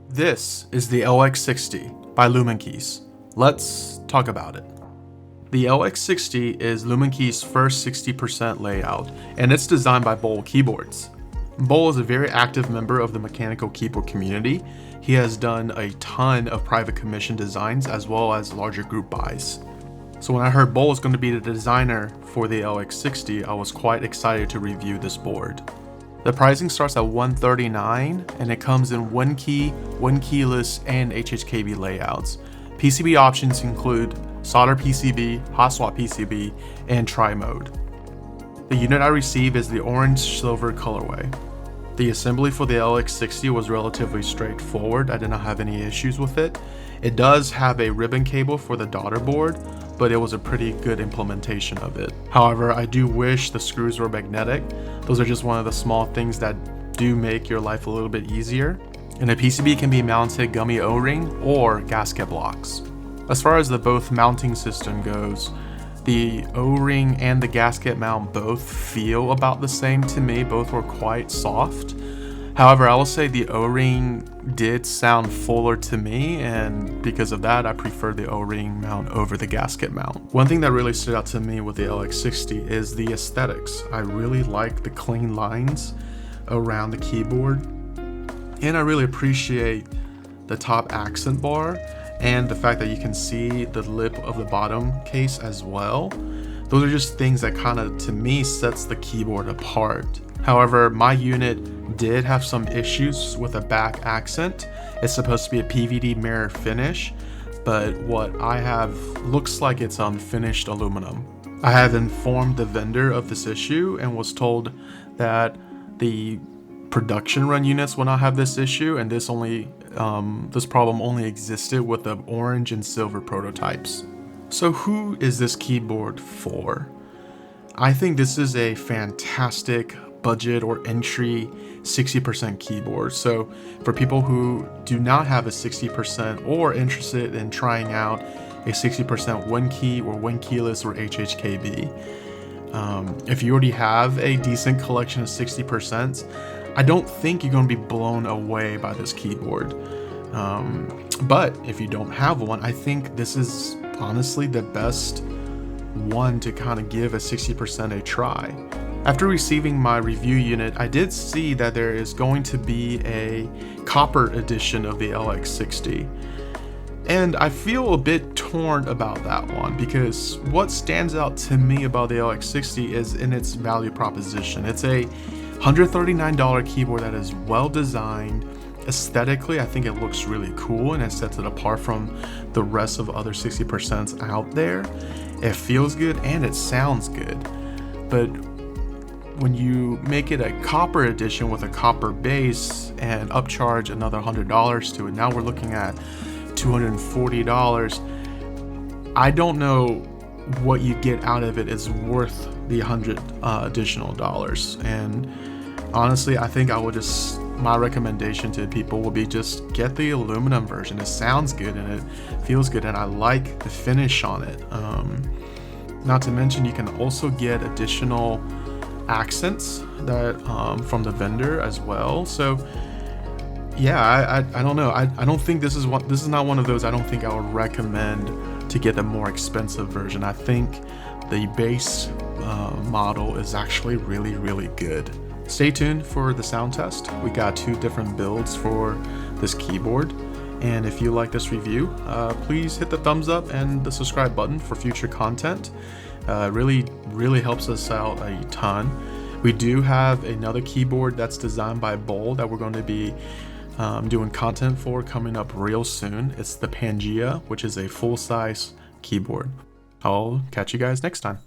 This is the LX60 by Luminkey's. Let's talk about it. The LX60 is Luminkey's first 60% layout, and it's designed by Bowl Keyboards. Bowl is a very active member of the mechanical keyboard community. He has done a ton of private commission designs as well as larger group buys. So when I heard Bowl is going to be the designer for the LX60, I was quite excited to review this board. The pricing starts at $139 and it comes in one key, one keyless, and HHKB layouts. PCB options include solder PCB, hot swap PCB, and tri-mode. The unit I received is the orange silver colorway. The assembly for the LX60 was relatively straightforward. I did not have any issues with it. It does have a ribbon cable for the daughter board, but it was a pretty good implementation of it. However, I do wish the screws were magnetic. Those are just one of the small things that do make your life a little bit easier. And the PCB can be mounted gummy O-ring or gasket blocks. As far as the both mounting system goes, the O-ring and the gasket mount both feel about the same to me. Both were quite soft. However, I will say the O-ring did sound fuller to me, and because of that, I prefer the O-ring mount over the gasket mount. One thing that really stood out to me with the LX60 is the aesthetics. I really like the clean lines around the keyboard, and I really appreciate the top accent bar and the fact that you can see the lip of the bottom case as well. Those are just things that kind of, to me, sets the keyboard apart. However, my unit did have some issues with a back accent. It's supposed to be a PVD mirror finish, but what I have looks like it's unfinished aluminum. I have informed the vendor of this issue and was told that the production run units will not have this issue, and this problem only existed with the orange and silver prototypes. So who is this keyboard for? I think this is a fantastic budget or entry 60% keyboard. So for people who do not have a 60% or interested in trying out a 60% one key or one keyless or HHKB, if you already have a decent collection of 60%, I don't think you're going to be blown away by this keyboard. But if you don't have one, I think this is honestly the best one to kind of give a 60% a try. After receiving my review unit, I did see that there is going to be a copper edition of the LX60. And I feel a bit torn about that one because what stands out to me about the LX60 is in its value proposition. It's a $139 keyboard that is well designed. Aesthetically, I think it looks really cool and it sets it apart from the rest of other 60% out there. It feels good and it sounds good. But when you make it a copper edition with a copper base and upcharge another $100 to it, now we're looking at $240. I don't know what you get out of it is worth the $100 additional dollars. And honestly, I think my recommendation to people will be just get the aluminum version. It sounds good and it feels good, and I like the finish on it. Not to mention, you can also get additional accents that from the vendor as well. So yeah, I don't know. I don't think this is not one of those I don't think I would recommend to get the more expensive version. I think the base model is actually really, really good. Stay tuned for the sound test. We got 2 different builds for this keyboard. And if you like this review, please hit the thumbs up and the subscribe button for future content. Really helps us out a ton. We do have another keyboard that's designed by Bowl that we're going to be doing content for coming up real soon. It's the Pangea, which is a full-size keyboard. I'll catch you guys next time.